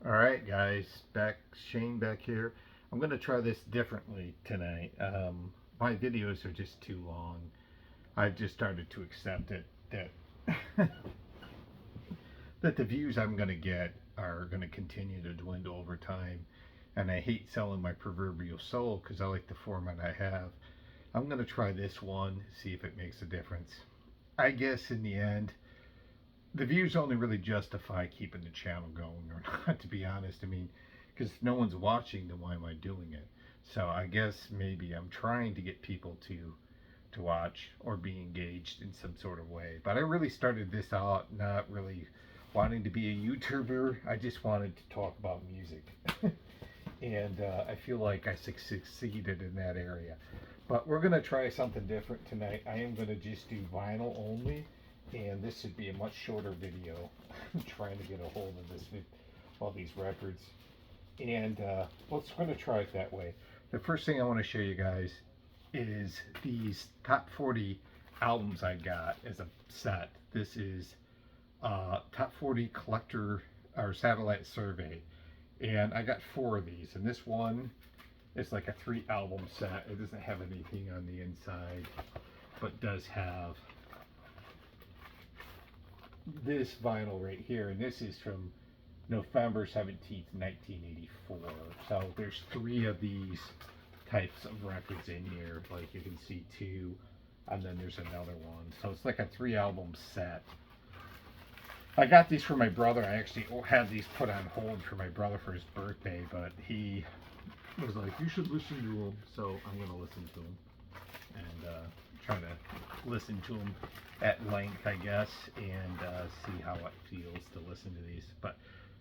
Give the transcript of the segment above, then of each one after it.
All right, guys, Shane back here. I'm gonna try this differently tonight. My videos are just too long. I've just started to accept it that that the views I'm gonna get are gonna continue to dwindle over time, and I hate selling my proverbial soul because I like the format I have. I'm gonna try this one, see if it makes a difference. I guess in the end, the views only really justify keeping the channel going or not, to be honest. I mean, because if no one's watching, then why am I doing it? So I guess maybe I'm trying to get people to watch or be engaged in some sort of way. But I really started this out not really wanting to be a YouTuber. I just wanted to talk about music. And I feel like I succeeded in that area. But we're going to try something different tonight. I am going to just do vinyl only, and this should be a much shorter video. I'm trying to get a hold of all these records, and let's going to try it that way. The first thing I want to show you guys is these top 40 albums I got as a set. This is top 40 collector or satellite survey, and I got 4 of these, and this one is like a 3 album set. It doesn't have anything on the inside, but does have this vinyl right here, and this is from November 17th, 1984. So there's 3 of these types of records in here. Like you can see 2, and then there's another one. So it's like a 3 album set. I got these for my brother. I actually had these put on hold for my brother for his birthday, but he was like, you should listen to them. So I'm going to listen to them and try to listen to them at length, I guess, and see how it feels to listen to these. But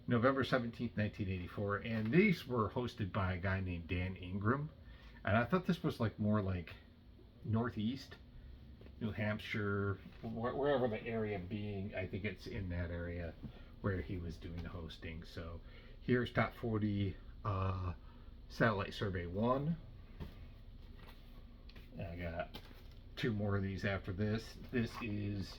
November 17th, 1984, and these were hosted by a guy named Dan Ingram, and I thought this was like more like Northeast New Hampshire, wherever the area being. I think it's in that area where he was doing the hosting. So here's top 40 satellite survey 1. And I got 2 more of these after this. This is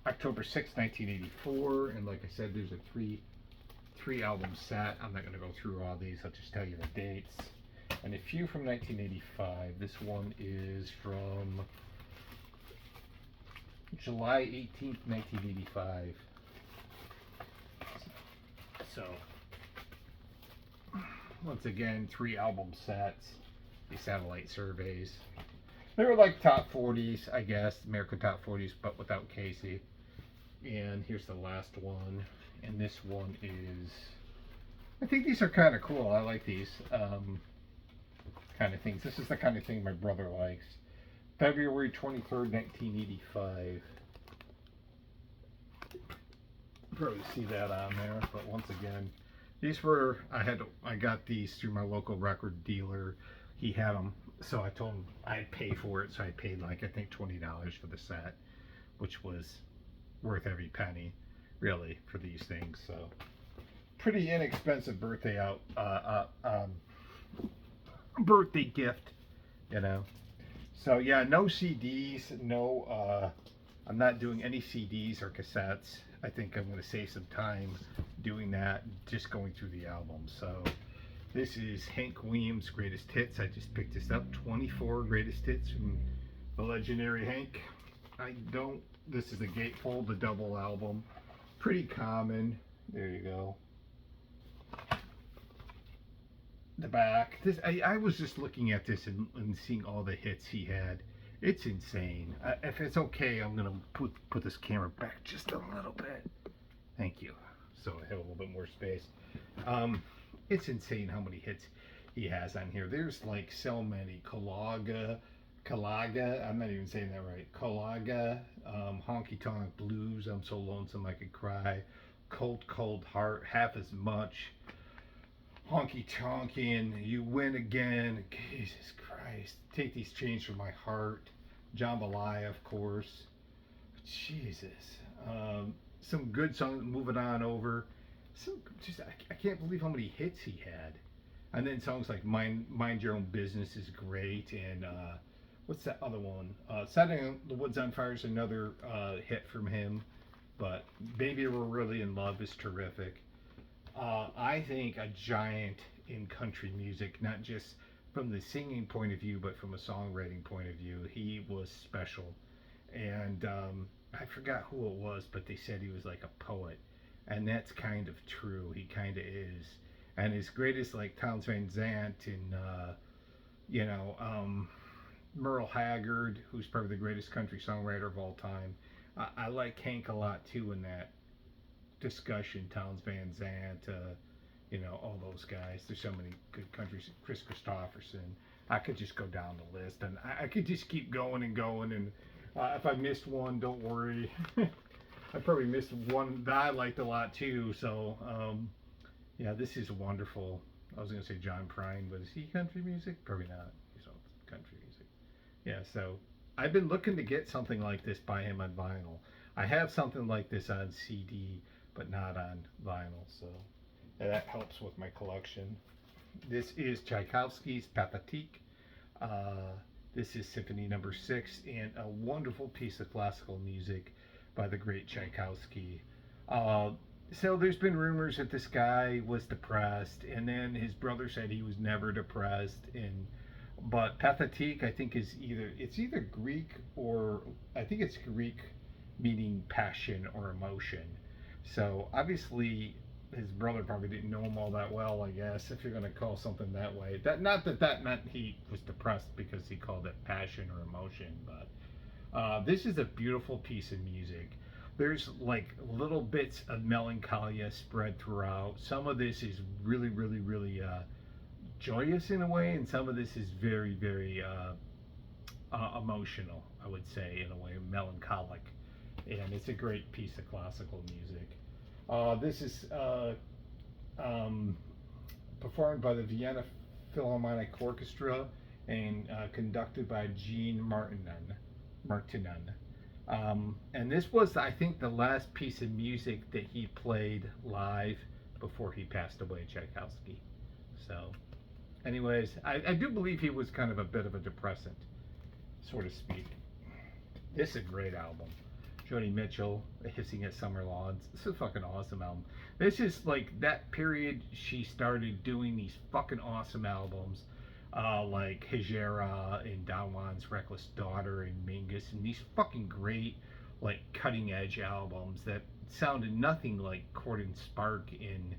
October 6th, 1984, and like I said, there's a three album set. I'm not going to go through all these. I'll just tell you the dates. And a few from 1985. This one is from July 18th, 1985. So, once again, 3 album sets, these satellite surveys. They were like top 40s, I guess, American top 40s, but without Casey. And here's the last one. And this one is, I think these are kind of cool. I like these kind of things. This is the kind of thing my brother likes. February 23rd, 1985. Probably see that on there, but once again, these were, I got these through my local record dealer. He had them, so I told him I'd pay for it, so I paid like, I think $20 for the set, which was worth every penny, really, for these things. So pretty inexpensive birthday birthday gift, you know. So yeah, no CDs, no, I'm not doing any CDs or cassettes. I think I'm going to save some time doing that, just going through the albums. So this is Hank Williams' Greatest Hits. I just picked this up, 24 Greatest Hits from the legendary Hank. This is the Gatefold, the double album. Pretty common. There you go. The back. I was just looking at this and seeing all the hits he had. It's insane. If it's okay, I'm gonna put this camera back just a little bit. Thank you. So I have a little bit more space. It's insane how many hits he has on here. There's like so many. Calaga. I'm not even saying that right. Calaga. Honky Tonk Blues. I'm So Lonesome I Could Cry. Cold Cold Heart. Half as Much. Honky Tonkin', You Win Again, Jesus Christ, Take These Chains From My Heart, Jambalaya, of course, Jesus, some good songs, Moving On Over, I can't believe how many hits he had, and then songs like Mind Your Own Business is great, and what's that other one, Setting the Woods on Fire is another hit from him, but Baby We're Really in Love is terrific. I think a giant in country music, not just from the singing point of view, but from a songwriting point of view. He was special. And I forgot who it was, but they said he was like a poet. And that's kind of true. He kind of is. And as great as like Towns Van Zandt and, you know, Merle Haggard, who's probably the greatest country songwriter of all time, I like Hank a lot too in that discussion. Towns Van Zandt, you know, all those guys. There's so many good countries. Chris Christopherson. I could just go down the list, and I could just keep going and going. And if I missed one, don't worry. I probably missed one that I liked a lot too. So, yeah, this is wonderful. I was going to say John Prine, but is he country music? Probably not. He's all country music. Yeah, so I've been looking to get something like this by him on vinyl. I have something like this on CD, but not on vinyl, so that helps with my collection. This is Tchaikovsky's Pathétique. This is Symphony Number 6, and a wonderful piece of classical music by the great Tchaikovsky. So there's been rumors that this guy was depressed, and then his brother said he was never depressed. But Pathétique, I think, is either Greek, or I think it's Greek meaning passion or emotion. So obviously his brother probably didn't know him all that well, I guess, if you're going to call something that way. That not that that meant he was depressed because he called it passion or emotion, but this is a beautiful piece of music. There's like little bits of melancholia spread throughout. Some of this is really, really, really joyous in a way, and some of this is very, very emotional, I would say, in a way, melancholic. And it's a great piece of classical music. This is performed by the Vienna Philharmonic Orchestra and conducted by Jean Martinon. And this was, I think, the last piece of music that he played live before he passed away, Tchaikovsky. So, anyways, I do believe he was kind of a bit of a depressant, so to speak. This is a great album. Joni Mitchell, Hissing at Summer Lawns. This is a fucking awesome album. This is like that period she started doing these fucking awesome albums, like Hejera and Don Juan's Reckless Daughter and Mingus, and these fucking great, like, cutting edge albums that sounded nothing like Court and Spark in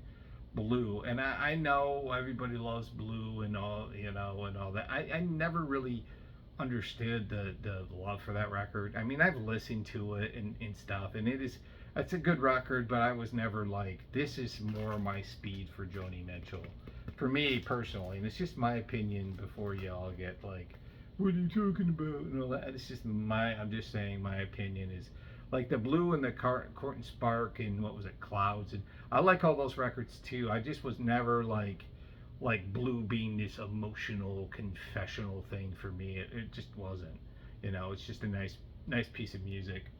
Blue. And I know everybody loves Blue and all, you know, and all that. I never really understood the love for that record. I mean, I've listened to it and stuff, and it's a good record, but I was never like, this is more my speed for Joni Mitchell. For me personally, and it's just my opinion before y'all get like, what are you talking about? And all that. It's just I'm just saying my opinion is like the Blue and the Court and Spark and what was it, Clouds, and I like all those records too. I just was never like Blue being this emotional confessional thing for me. It just wasn't. You know, it's just a nice piece of music.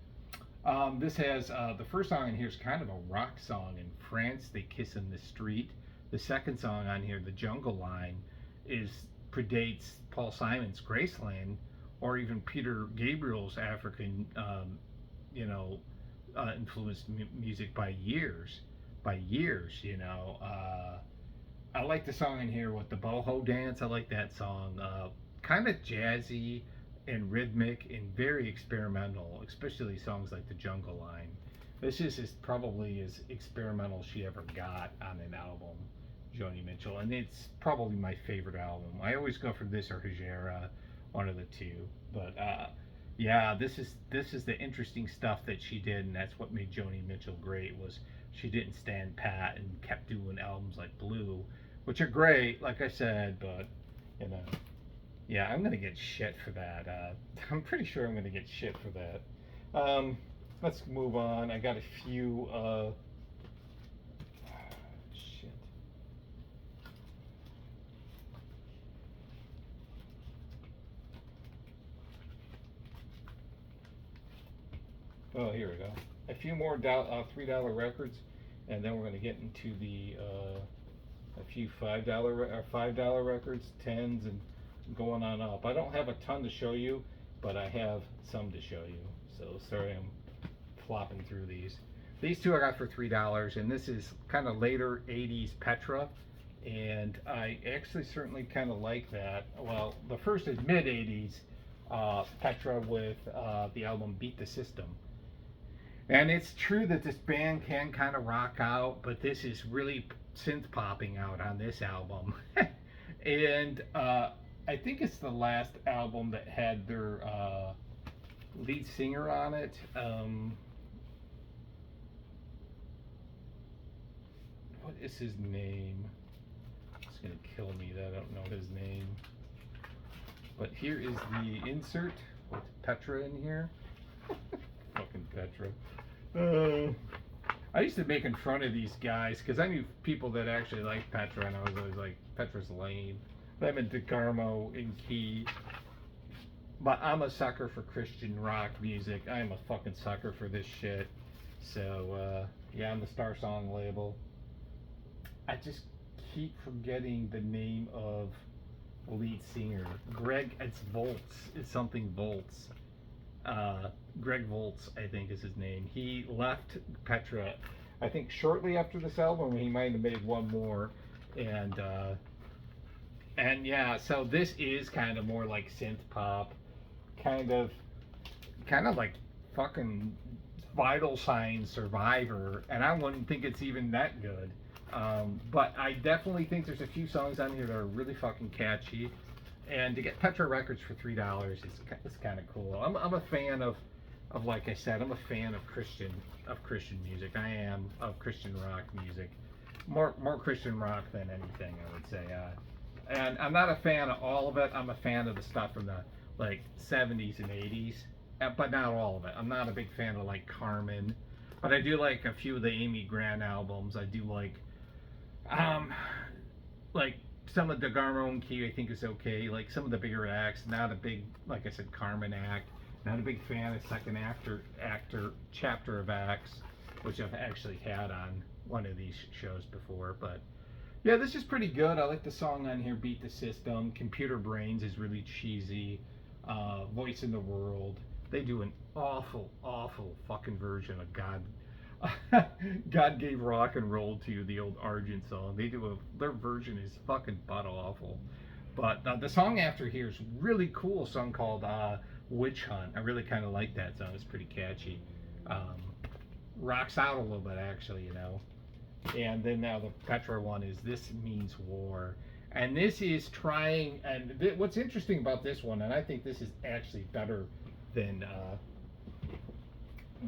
This has the first song in here is kind of a rock song. In France, They Kiss in the Street. The second song on here, The Jungle Line, predates Paul Simon's Graceland, or even Peter Gabriel's African, influenced music by years. You know. I like the song in here with the boho dance. I like that song. Kind of jazzy and rhythmic and very experimental, especially songs like The Jungle Line. This is probably as experimental she ever got on an album, Joni Mitchell, and it's probably my favorite album. I always go for this or Hejera, one of the two. But yeah, this is the interesting stuff that she did, and that's what made Joni Mitchell great. Was she didn't stand pat and kept doing albums like Blue, which are great, like I said, but, you know, yeah, I'm going to get shit for that. I'm pretty sure I'm going to get shit for that. Let's move on. I got a few, shit. Oh, here we go. A few more $3 records, and then we're going to get into the a few $5 records, tens, and going on up. I don't have a ton to show you, but I have some to show you. So sorry, I'm flopping through these. These two I got for $3, and this is kind of later '80s Petra, and I actually certainly kind of like that. Well, the first is mid '80s Petra with the album Beat the System. And it's true that this band can kind of rock out, but this is really synth popping out on this album. And I think it's the last album that had their lead singer on it. What is his name? It's gonna kill me that I don't know his name. But here is the insert with Petra in here. Fucking Petra. I used to make in fun of these guys because I knew people that actually liked Petra, and I was always like, Petra's lame. Them and DeGarmo and Key. But I'm a sucker for Christian rock music. I am a fucking sucker for this shit. So, yeah, on the Star Song label. I just keep forgetting the name of lead singer. Greg, it's Volts. It's something Volts. Greg Volts, I think is his name. He left Petra, I think shortly after this album. He might have made one more. And yeah, so this is kind of more like synth pop. Kind of like fucking Vital Signs Survivor. And I wouldn't think it's even that good. But I definitely think there's a few songs on here that are really fucking catchy, and to get Petra Records for $3 is kind of cool. I'm a fan of like I said, I'm a fan of Christian music. I am of Christian rock music, more Christian rock than anything, I would say. And I'm not a fan of all of it. I'm a fan of the stuff from the like 70s and 80s, but not all of it. I'm not a big fan of like Carmen, but I do like a few of the Amy Grant albums. I do like some of the DeGarmo and Key, I think is okay. Like some of the bigger acts, not a big, like I said, Carmen act. Not a big fan of second chapter of acts, which I've actually had on one of these shows before. But yeah, this is pretty good. I like the song on here, Beat the System. Computer Brains is really cheesy. Voice in the World. They do an awful fucking version of God. God Gave Rock and Roll to You, the old Argent song. Their version is fucking butt awful. But the song after here is really cool. A song called Witch Hunt. I really kind of like that song. It's pretty catchy. Rocks out a little bit, actually, you know. And then now the Petra one is This Means War. And this is trying, and what's interesting about this one, and I think this is actually better than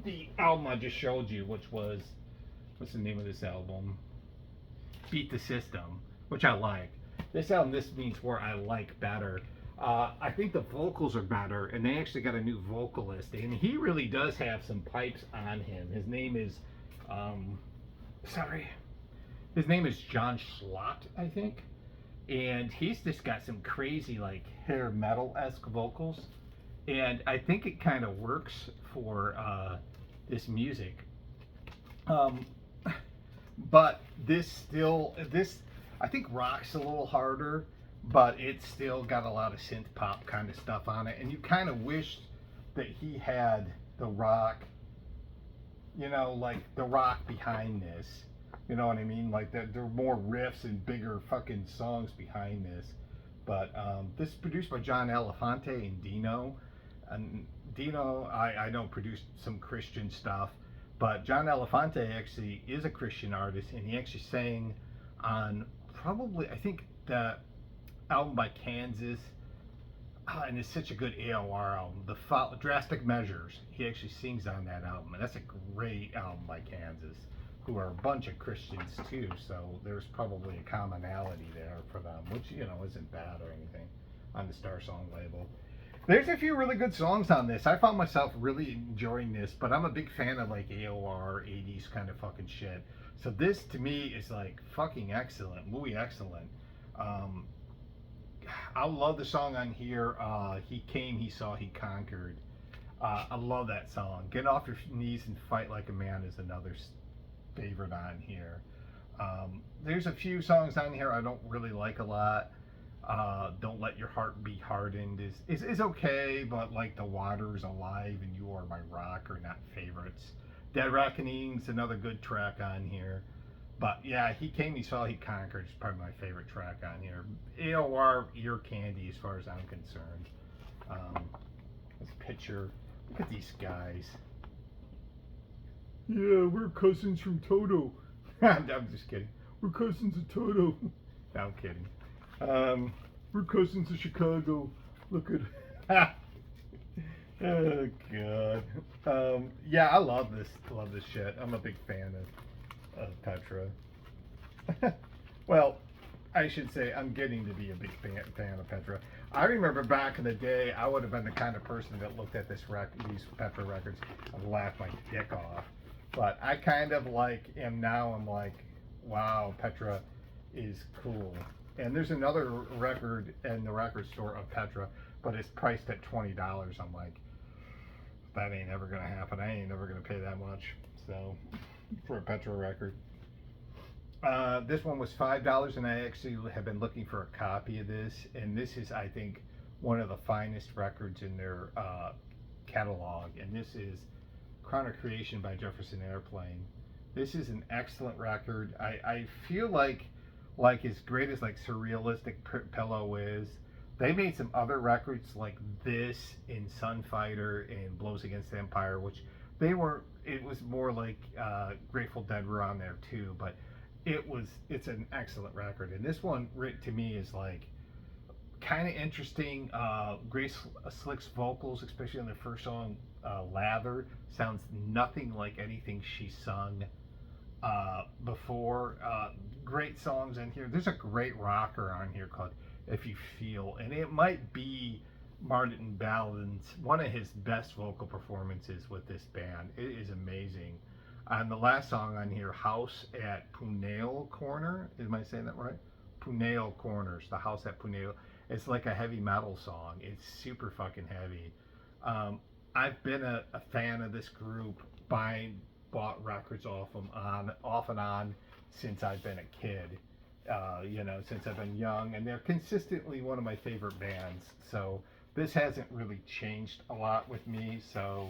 the album I just showed you, which was, what's the name of this album? Beat the System, which I like. This album, This Means War, I like better. I think the vocals are better, and they actually got a new vocalist, and he really does have some pipes on him. His name is, his name is John Schlott, I think. And he's just got some crazy, like, hair metal-esque vocals. And I think it kind of works for this music. But I think rocks a little harder, but it's still got a lot of synth pop kind of stuff on it. And you kind of wish that he had the rock, you know, like the rock behind this. You know what I mean? Like that, there are more riffs and bigger fucking songs behind this. But this is produced by John Elefante and Dino. And Dino, I know, produced some Christian stuff, but John Elefante actually is a Christian artist, and he actually sang on probably, I think, the album by Kansas, and it's such a good AOR album, the Drastic Measures. He actually sings on that album, and that's a great album by Kansas, who are a bunch of Christians too, so there's probably a commonality there for them, which, you know, isn't bad or anything, on the Star Song label. There's a few really good songs on this. I found myself really enjoying this, but I'm a big fan of like AOR, 80s kind of fucking shit. So this to me is like fucking excellent, really excellent. I love the song on here, He Came, He Saw, He Conquered. I love that song. Get Off Your Knees and Fight Like a Man is another favorite on here. There's a few songs on here I don't really like a lot. Don't Let Your Heart Be Hardened is okay, but like The Water's Alive and You Are My Rock are not favorites. Dead Reckoning's another good track on here. But yeah, He Came, He Saw, He Conquered is probably my favorite track on here. AOR ear candy as far as I'm concerned. This picture. Look at these guys. Yeah, we're cousins from Toto. I'm just kidding. We're cousins of Toto. No, I'm kidding. We're cousins of Chicago. Look at. Oh God. Yeah, I love this. Love this shit. I'm a big fan of Petra. Well, I should say I'm getting to be a big fan of Petra. I remember back in the day, I would have been the kind of person that looked at these Petra records and laughed my dick off. But I kind of am now. I'm like, wow, Petra is cool. And there's another record in the record store of Petra, but it's priced at $20. I'm like, that ain't ever gonna happen. I ain't never gonna pay that much. So for a Petra record. This one was $5, and I actually have been looking for a copy of this. And this is, I think, one of the finest records in their catalog. And this is Crown of Creation by Jefferson Airplane. This is an excellent record. I feel like as great as Surrealistic Pillow is, they made some other records like this in Sunfighter and Blows Against the Empire, which it was more like Grateful Dead were on there too, but it's an excellent record. And this one to me is kind of interesting. Grace Slick's vocals, especially on the first song, Lather, sounds nothing like anything she sung before. Great songs in here. There's a great rocker on here called If You Feel, and it might be Martin Ballin's one of his best vocal performances with this band. It is amazing. And the last song on here, House at Punale Corner, am I saying that right? Punale Corners, the House at Punale. It's like a heavy metal song. It's super fucking heavy. I've been a fan of this group, bought records off them off and on since I've been a kid. Since I've been young, and they're consistently one of my favorite bands. So this hasn't really changed a lot with me. So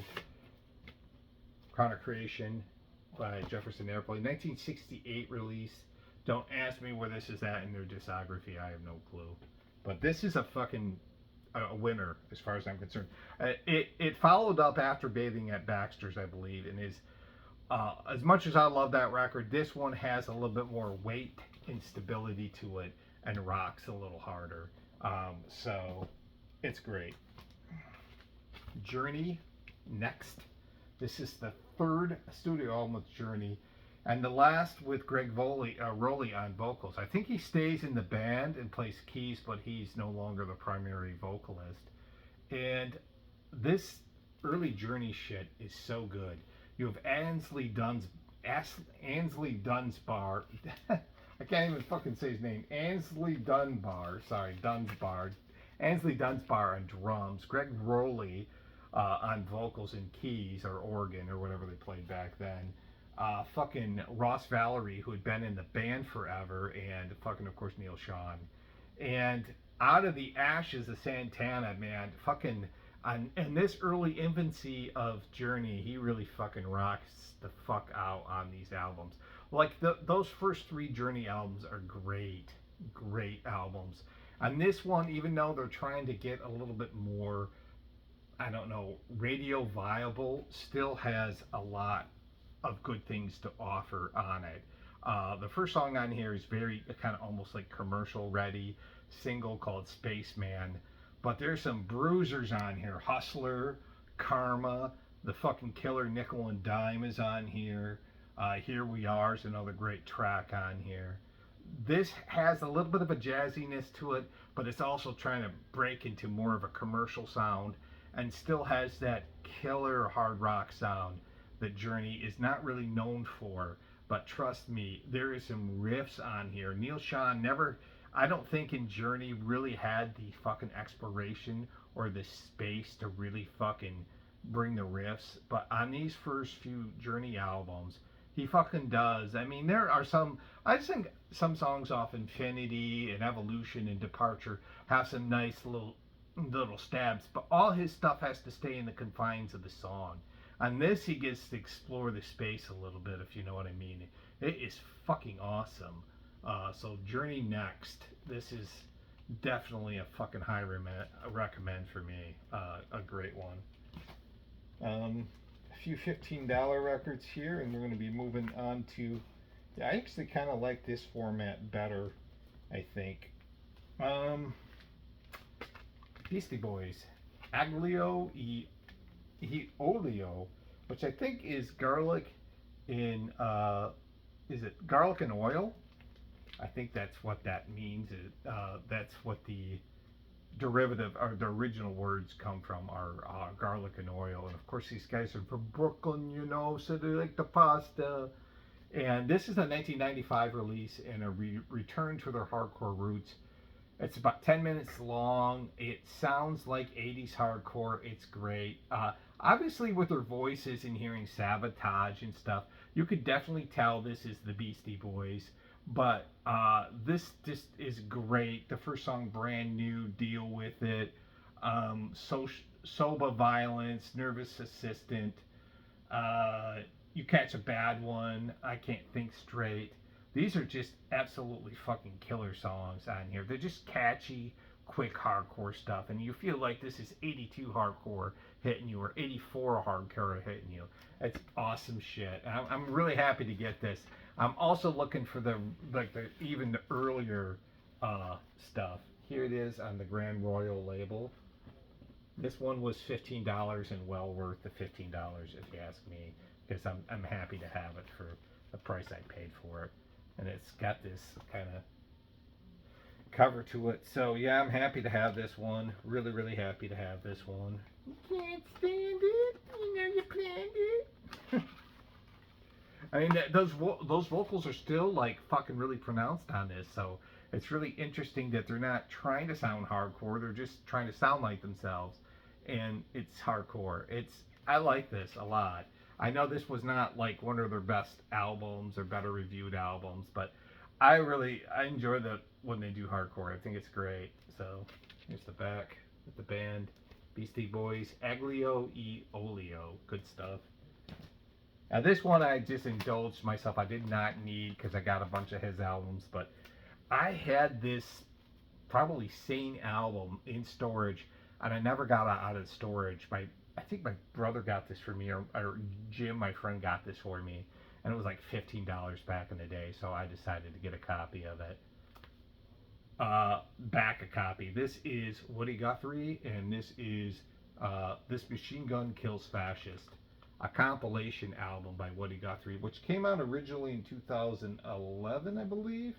Crown of Creation by Jefferson Airplane, 1968 release. Don't ask me where this is at in their discography. I have no clue. But this is a fucking a winner as far as I'm concerned. It followed up after Bathing at Baxter's, I believe, and is as much as I love that record, this one has a little bit more weight and stability to it and rocks a little harder. So it's great. Journey next. This is the third studio album with Journey, and the last with Greg Rowley on vocals. I think he stays in the band and plays keys, but he's no longer the primary vocalist. And this early Journey shit is so good. You have Ansley Dunsbar. I can't even fucking say his name. Ansley Dunbar. Ansley Dunsbar on drums. Greg Rowley on vocals and keys or organ or whatever they played back then. Fucking Ross Valerie, who had been in the band forever, and fucking, of course, Neil Sean. And out of the ashes of Santana, man, fucking, in this early infancy of Journey, he really fucking rocks the fuck out on these albums. Those first three Journey albums are great albums. And this one, even though they're trying to get a little bit more, I don't know, radio viable, still has a lot of good things to offer on it. The first song on here is very kind of almost like commercial ready single called Spaceman, but there's some bruisers on here. Hustler, Karma, the fucking killer Nickel and Dime is on here. Here We Are is another great track on here. This has a little bit of a jazziness to it, but it's also trying to break into more of a commercial sound and still has that killer hard rock sound that Journey is not really known for. But trust me, there is some riffs on here. Neil Sean never, I don't think in Journey really had the fucking exploration or the space to really fucking bring the riffs. But on these first few Journey albums, he fucking does. I mean, there are some, I just think some songs off Infinity and Evolution and Departure have some nice little stabs, but all his stuff has to stay in the confines of the song. On this, he gets to explore the space a little bit, if you know what I mean. It is fucking awesome. So Journey Next. This is definitely a fucking recommend for me. A great one. A few $15 records here, and we're going to be moving on to. Yeah, I actually kind of like this format better, I think. Beastie Boys, Aglio e Olio, which I think is garlic in. Is it garlic and oil? I think that's what that means. That's what the derivative or the original words come from are garlic and oil. And of course, these guys are from Brooklyn, you know, so they like the pasta. And this is a 1995 release and a return to their hardcore roots. It's about 10 minutes long. It sounds like 80s hardcore. It's great. Obviously, with their voices and hearing Sabotage and stuff, you could definitely tell this is the Beastie Boys. But this just is great. The first song, Brand New, Deal With It, Soba Violence, Nervous Assistant, You Catch a Bad One, I Can't Think Straight. These are just absolutely fucking killer songs on here. They're just catchy, quick hardcore stuff, and you feel like this is 82 hardcore hitting you or 84 hardcore hitting you. It's awesome shit. I'm really happy to get this. I'm also looking for the even the earlier stuff. Here it is on the Grand Royal label. This one was $15 and well worth the $15 if you ask me, because I'm happy to have it for the price I paid for it. And it's got this kind of cover to it. So yeah, I'm happy to have this one. Really, really happy to have this one. You can't stand it. You know you planned it. I mean, those vocals are still like fucking really pronounced on this. So it's really interesting that they're not trying to sound hardcore. They're just trying to sound like themselves, and it's hardcore. I like this a lot. I know this was not like one of their best albums or better reviewed albums, but I enjoy when they do hardcore. I think it's great. So here's the back with the band, Beastie Boys, Aglio e Olio. Good stuff. Now this one I just indulged myself. I did not need because I got a bunch of his albums, but I had this probably same album in storage, and I never got it out of storage. I think my brother got this for me, or Jim, my friend, got this for me, and it was like $15 back in the day, so I decided to get a copy of it. Back a copy. This is Woody Guthrie, and this is This Machine Gun Kills Fascist, a compilation album by Woody Guthrie, which came out originally in 2011, I believe,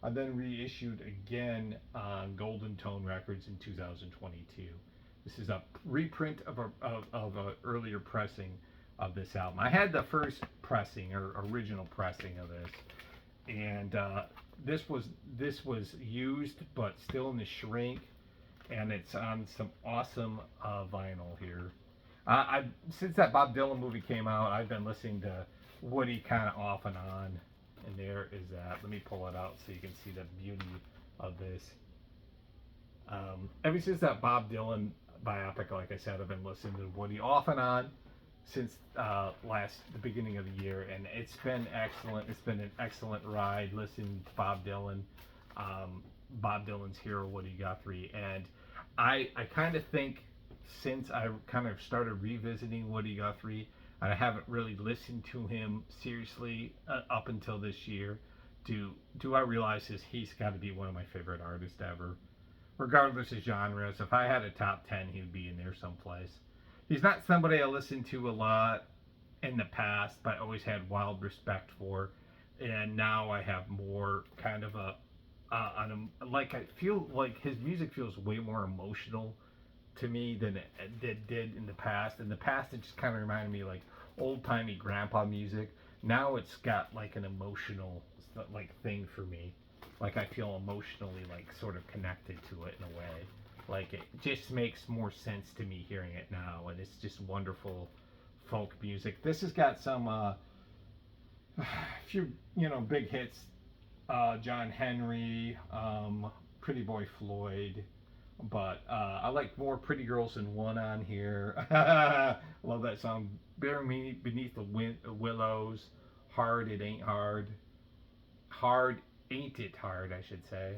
and then reissued again on Golden Tone Records in 2022. This is a reprint of an earlier pressing of this album. I had the first pressing or original pressing of this, and this was used but still in the shrink, and it's on some awesome vinyl here. Since that Bob Dylan movie came out, I've been listening to Woody kind of off and on, and there is that. Let me pull it out so you can see the beauty of this. Ever since that Bob Dylan biopic, like I said, I've been listening to Woody off and on since the beginning of the year, and it's been excellent. It's been an excellent ride listening to Bob Dylan, Bob Dylan's hero, Woody Guthrie, and I kind of think since I kind of started revisiting Woody Guthrie, and I haven't really listened to him seriously up until this year, do I realize he's got to be one of my favorite artists ever. Regardless of genres, if I had a top 10, he would be in there someplace. He's not somebody I listened to a lot in the past, but I always had wild respect for. And now I have more kind of like I feel like his music feels way more emotional to me than it did in the past. In the past, it just kind of reminded me like old-timey grandpa music. Now it's got like an emotional like thing for me. Like I feel emotionally like sort of connected to it in a way. Like it just makes more sense to me hearing it now, and it's just wonderful folk music. This has got some few big hits. John Henry, Pretty Boy Floyd, But I like More Pretty Girls Than One on here. Love that song. Bear Me Beneath the Willows. Hard It Ain't Hard. Hard Ain't It Hard, I should say.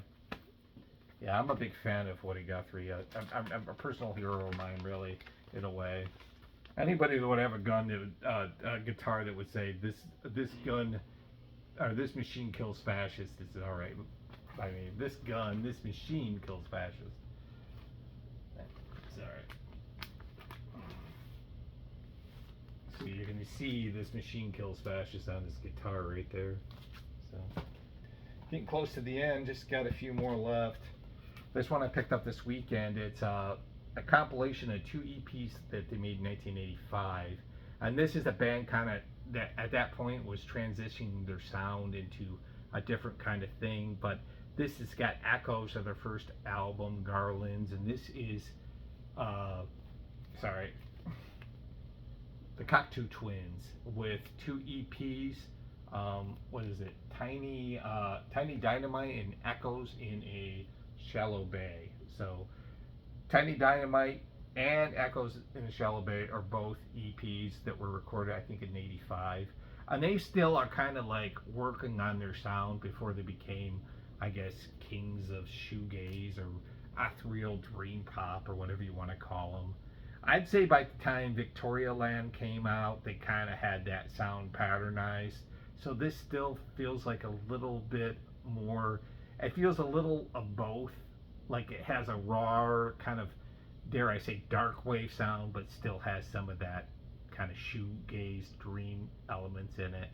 Yeah, I'm a big fan of Woody Guthrie. I'm a personal hero of mine, really, in a way. Anybody that would have a gun, that would, a guitar that would say this gun or this machine kills fascists, is all right. I mean, this machine kills fascists. It's all right. So you're gonna see this machine kills fascists on this guitar right there. So getting close to the end. Just got a few more left. This one I picked up this weekend. It's a compilation of 2 EPs that they made in 1985, and this is a band kind of that at that point was transitioning their sound into a different kind of thing. But this has got echoes of their first album, Garlands, and this is sorry, the Cocteau Twins with 2 EPs. What is it? Tiny Dynamite and Echoes in a Shallow Bay. So Tiny Dynamite and Echoes in a Shallow Bay are both EPs that were recorded, I think, in '85, and they still are kind of like working on their sound before they became, I guess, kings of shoegaze or ethereal dream pop or whatever you want to call them. I'd say by the time Victoria Land came out, they kind of had that sound patternized. So this still feels like a little bit more. It feels a little of both. Like it has a raw kind of, dare I say, dark wave sound, but still has some of that kind of shoegaze dream elements in it.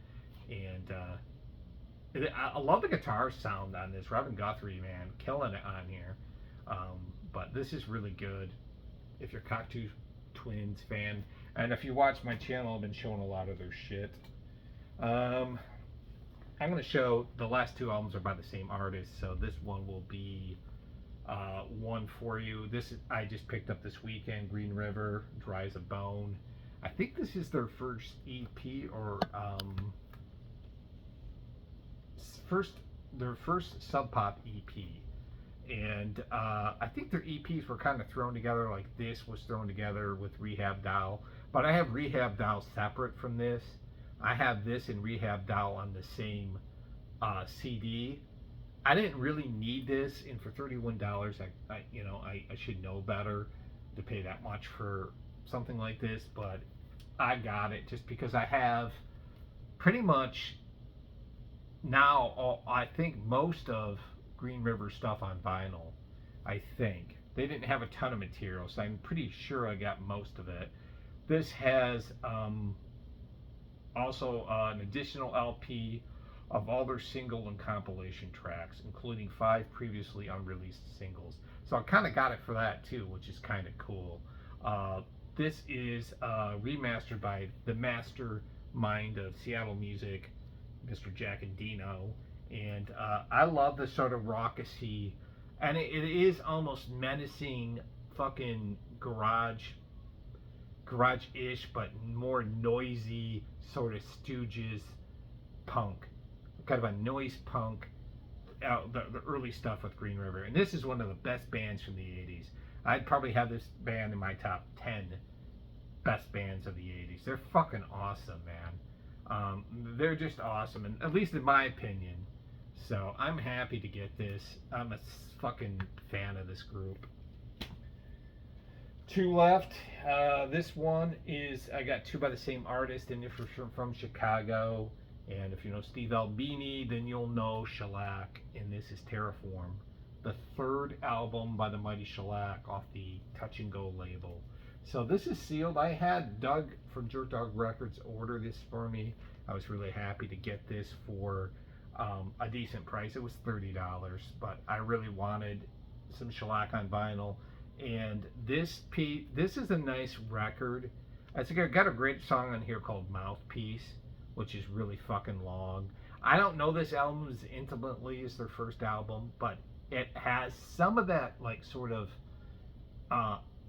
And I love the guitar sound on this. Robin Guthrie, man, killing it on here. But this is really good. If you're a Cocteau Twins fan, and if you watch my channel, I've been showing a lot of their shit. I'm going to show the last 2 albums are by the same artist, so this one will be one for you. This I just picked up this weekend. Green River, Dry as a Bone. I think this is their first EP or their first Sub Pop EP. And I think their EPs were kind of thrown together like this was thrown together with Rehab Doll. But I have Rehab Doll separate from this. I have this and Rehab Doll on the same CD. I didn't really need this, and for $31, I should know better to pay that much for something like this. But I got it just because I have pretty much now, I think most of Green River stuff on vinyl. I think they didn't have a ton of material, so I'm pretty sure I got most of it. This has also an additional LP of all their single and compilation tracks, including 5 previously unreleased singles. So I kind of got it for that too, which is kind of cool. This is remastered by the mastermind of Seattle music, Mr. Jack Endino, and I love the sort of raucousy, and it is almost menacing, fucking garage-ish, but more noisy, sort of Stooges punk, kind of a noise punk. The early stuff with Green River, and this is one of the best bands from the '80s. I'd probably have this band in my top 10 best bands of the '80s. They're fucking awesome, man. They're just awesome, and at least in my opinion. So I'm happy to get this. I'm a fucking fan of this group. 2 left. This one is, I got 2 by the same artist, and if you're from Chicago, and if you know Steve Albini, then you'll know Shellac, and this is Terraform, the 3rd album by the mighty Shellac off the Touch and Go label. So this is sealed. I had Doug from Jerk Dog Records order this for me. I was really happy to get this for a decent price. It was $30, but I really wanted some Shellac on vinyl. And this is a nice record. I think I got a great song on here called Mouthpiece, which is really fucking long. I don't know this album as intimately as their first album, but it has some of that like sort of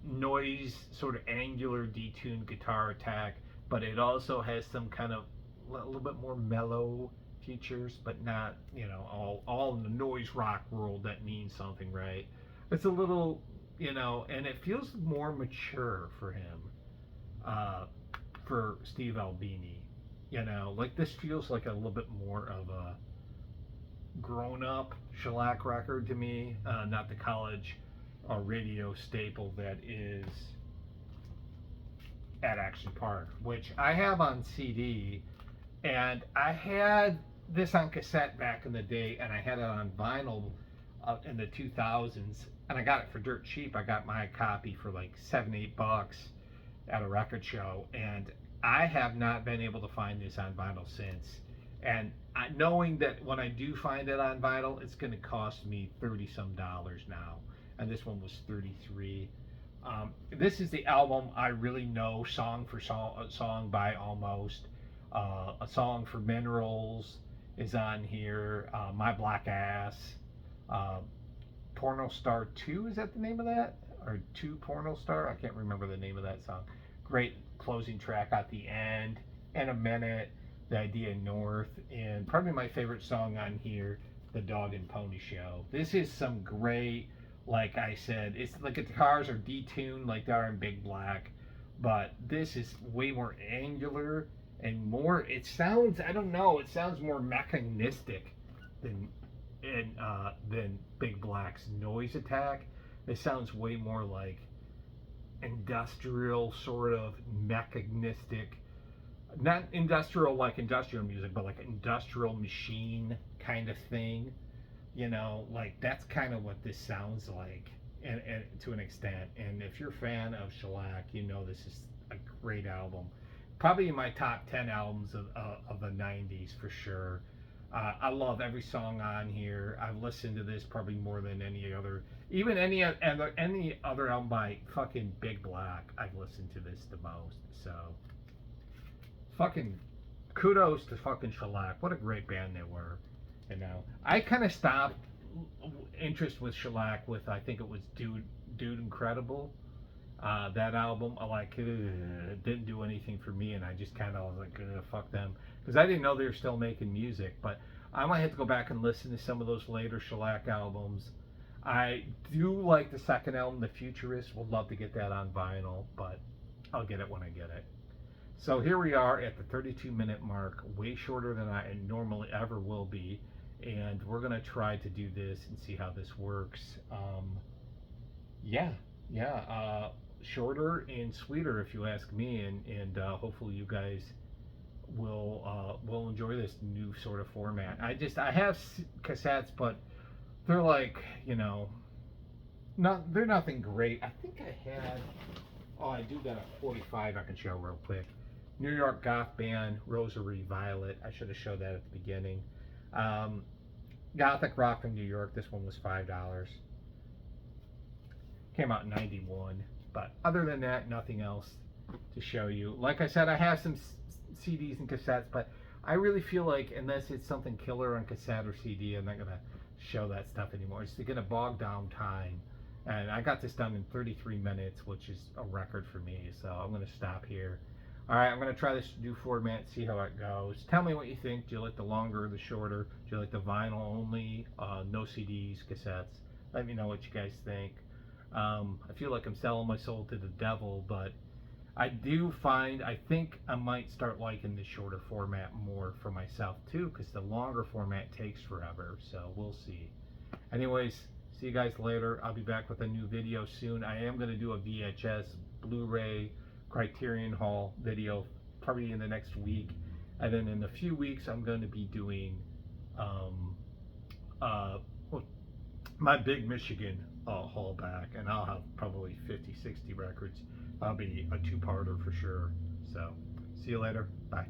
noise, sort of angular detuned guitar attack, but it also has some kind of a little bit more mellow features, but not, all in the noise rock world that means something, right? It's a little, you know, and it feels more mature for him, uh, for Steve Albini. You know, like this feels like a little bit more of a grown up shellac record to me, not the college or radio staple that is at Action Park, which I have on CD, and I had this on cassette back in the day, and I had it on vinyl in the 2000s, and I got it for dirt cheap. I got my copy for like $7, $8 at a record show, and I have not been able to find this on vinyl since. And knowing that when I do find it on vinyl, it's going to cost me 30 some dollars now, and this one was 33. This is the album I really know song for song by almost. A song for Minerals is on here. My Black Ass. Porno Star 2, is that the name of that? Or 2 Porno Star? I can't remember the name of that song. Great closing track at the end. And a minute. The Idea North. And probably my favorite song on here, The Dog and Pony Show. This is some great, like I said, it's like the guitars are detuned like they are in Big Black, but this is way more angular and more, it sounds, I don't know, it sounds more mechanistic than than Big Black's Noise Attack. It sounds way more like industrial, sort of mechanistic, not industrial like industrial music, but like industrial machine kind of thing. You know, like that's kind of what this sounds like, and to an extent. And if you're a fan of shellac, you know this is a great album. Probably in my top 10 albums of the 90s for sure. I love every song on here. I've listened to this probably more than any other, even any other album by fucking Big Black. I've listened to this the most. So, fucking kudos to fucking shellac. What a great band they were. You know, I kind of stopped interest with shellac with, I think it was Dude Incredible. That album, I like, didn't do anything for me, and I just kind of was like, fuck them, because I didn't know they were still making music. But I might have to go back and listen to some of those later shellac albums. I do like the second album, The Futurist. Would love to get that on vinyl, but I'll get it when I get it. So here we are at the 32-minute mark, way shorter than I normally ever will be. And we're going to try to do this and see how this works. Shorter and sweeter, if you ask me. And hopefully you guys will enjoy this new sort of format. I have cassettes, but they're like, you know, they're nothing great. I think I had, I do got a 45 I can show real quick. New York goth band, Rosary Violet. I should have showed that at the beginning. Gothic rock from New York. This one was $5. Came out in 91. But other than that, nothing else to show you. Like I said, I have some CDs and cassettes, but I really feel like unless it's something killer on cassette or CD, I'm not going to show that stuff anymore. It's going to bog down time. And I got this done in 33 minutes, which is a record for me. So I'm going to stop here. All right, I'm going to try this new format, see how it goes. Tell me what you think. Do you like the longer or the shorter? Do you like the vinyl only? No CDs, cassettes? Let me know what you guys think. I feel like I'm selling my soul to the devil, but I think I might start liking the shorter format more for myself too, because the longer format takes forever, so we'll see. Anyways, see you guys later. I'll be back with a new video soon. I am going to do a VHS, Blu-ray, Criterion Hall video probably in the next week, and then in a few weeks I'm going to be doing my big Michigan haul back, and I'll have probably 50-60 records. I'll be a two-parter for sure. So see you later. Bye.